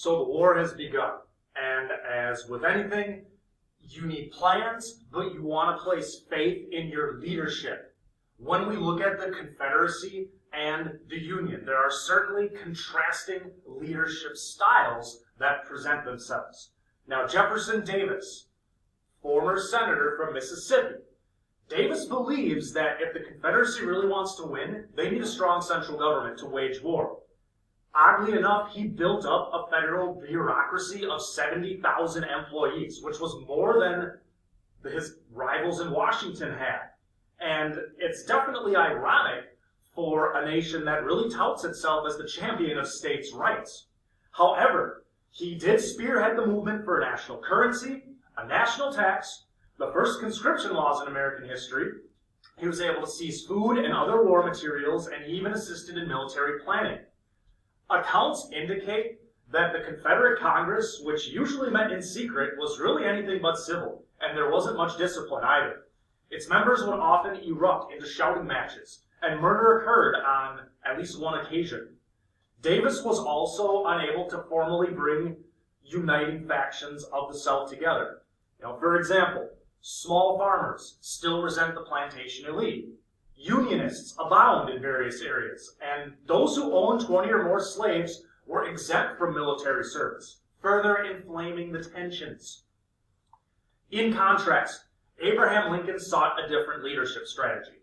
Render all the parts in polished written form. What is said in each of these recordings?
So the war has begun, and as with anything, you need plans, but you want to place faith in your leadership. When we look at the Confederacy and the Union, there are certainly contrasting leadership styles that present themselves. Now, Jefferson Davis, former senator from Mississippi, Davis believes that if the Confederacy really wants to win, they need a strong central government to wage war. Oddly enough, he built up a federal bureaucracy of 70,000 employees, which was more than his rivals in Washington had. And it's definitely ironic for a nation that really touts itself as the champion of states' rights. However, he did spearhead the movement for a national currency, a national tax, the first conscription laws in American history. He was able to seize food and other war materials, and he even assisted in military planning. Accounts indicate that the Confederate Congress, which usually met in secret, was really anything but civil, and there wasn't much discipline either. Its members would often erupt into shouting matches, and murder occurred on at least one occasion. Davis was also unable to formally bring uniting factions of the South together. For example, small farmers still resent the plantation elite. Unionists abound in various areas, and those who owned 20 or more slaves were exempt from military service, further inflaming the tensions. In contrast, Abraham Lincoln sought a different leadership strategy.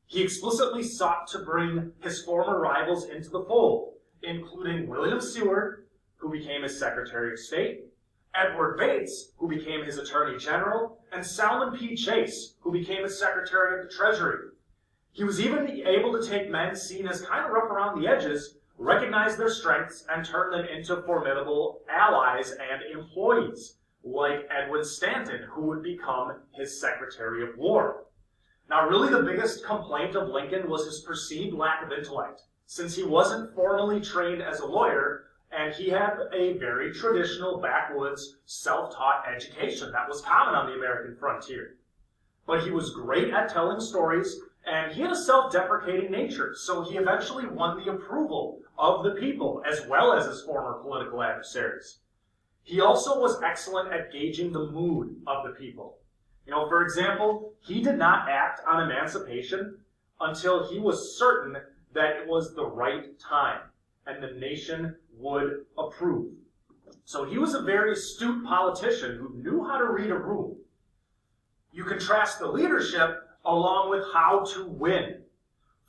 He explicitly sought to bring his former rivals into the fold, including William Seward, who became his Secretary of State, Edward Bates, who became his Attorney General, and Salmon P. Chase, who became his Secretary of the Treasury. He was even able to take men seen as kind of rough around the edges, recognize their strengths, and turn them into formidable allies and employees, like Edwin Stanton, who would become his Secretary of War. Now, really the biggest complaint of Lincoln was his perceived lack of intellect, since he wasn't formally trained as a lawyer, and he had a very traditional backwoods, self-taught education that was common on the American frontier. But he was great at telling stories, and he had a self-deprecating nature, so he eventually won the approval of the people, as well as his former political adversaries. He also was excellent at gauging the mood of the people. For example, he did not act on emancipation until he was certain that it was the right time and the nation would approve. So he was a very astute politician who knew how to read a room. You contrast the leadership along with how to win.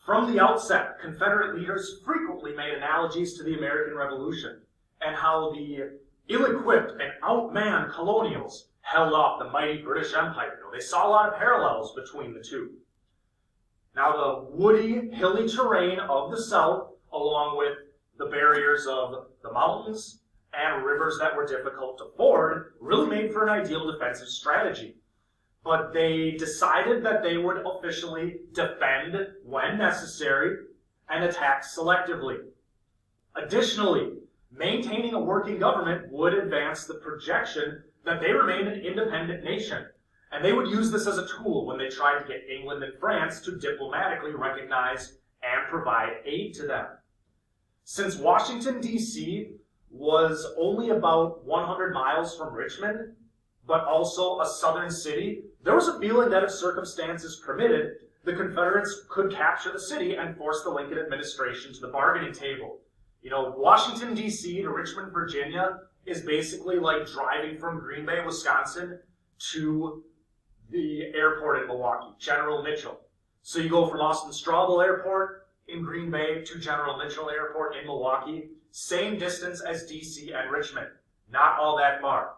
From the outset, Confederate leaders frequently made analogies to the American Revolution and how the ill-equipped and outmanned colonials held off the mighty British Empire. They saw a lot of parallels between the two. Now, the woody, hilly terrain of the South, along with the barriers of the mountains and rivers that were difficult to ford, really made for an ideal defensive strategy. But they decided that they would officially defend when necessary and attack selectively. Additionally, maintaining a working government would advance the projection that they remained an independent nation, and they would use this as a tool when they tried to get England and France to diplomatically recognize and provide aid to them. Since Washington, D.C. was only about 100 miles from Richmond, but also a southern city, there was a feeling that if circumstances permitted, the Confederates could capture the city and force the Lincoln administration to the bargaining table. Washington, D.C. to Richmond, Virginia is basically like driving from Green Bay, Wisconsin to the airport in Milwaukee, General Mitchell. So you go from Austin Straubel Airport in Green Bay to General Mitchell Airport in Milwaukee, same distance as D.C. and Richmond, not all that far.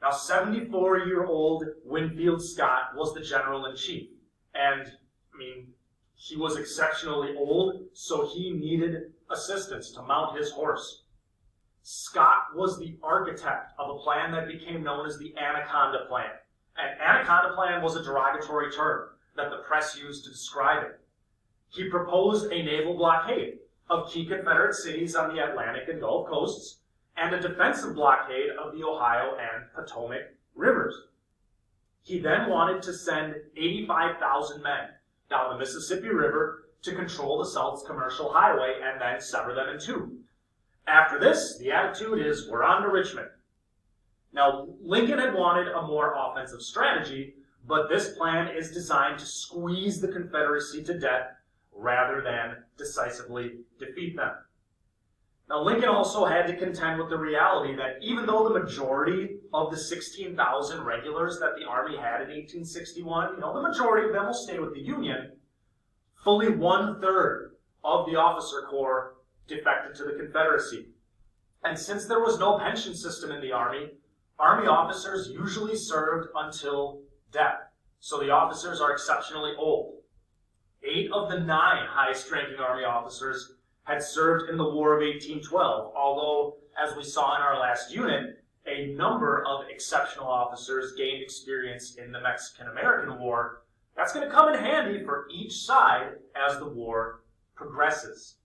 Now, 74-year-old Winfield Scott was the general-in-chief, and, he was exceptionally old, so he needed assistance to mount his horse. Scott was the architect of a plan that became known as the Anaconda Plan. An Anaconda Plan was a derogatory term that the press used to describe it. He proposed a naval blockade of key Confederate cities on the Atlantic and Gulf coasts, and a defensive blockade of the Ohio and Potomac rivers. He then wanted to send 85,000 men down the Mississippi River to control the South's commercial highway and then sever them in two. After this, the attitude is, we're on to Richmond. Now, Lincoln had wanted a more offensive strategy, but this plan is designed to squeeze the Confederacy to death rather than decisively defeat them. Now, Lincoln also had to contend with the reality that even though the majority of the 16,000 regulars that the Army had in 1861, the majority of them will stay with the Union, fully 1/3 of the officer corps defected to the Confederacy. And since there was no pension system in the Army officers usually served until death. So the officers are exceptionally old. 8 of the 9 highest-ranking Army officers had served in the War of 1812, although, as we saw in our last unit, a number of exceptional officers gained experience in the Mexican-American War. That's going to come in handy for each side as the war progresses.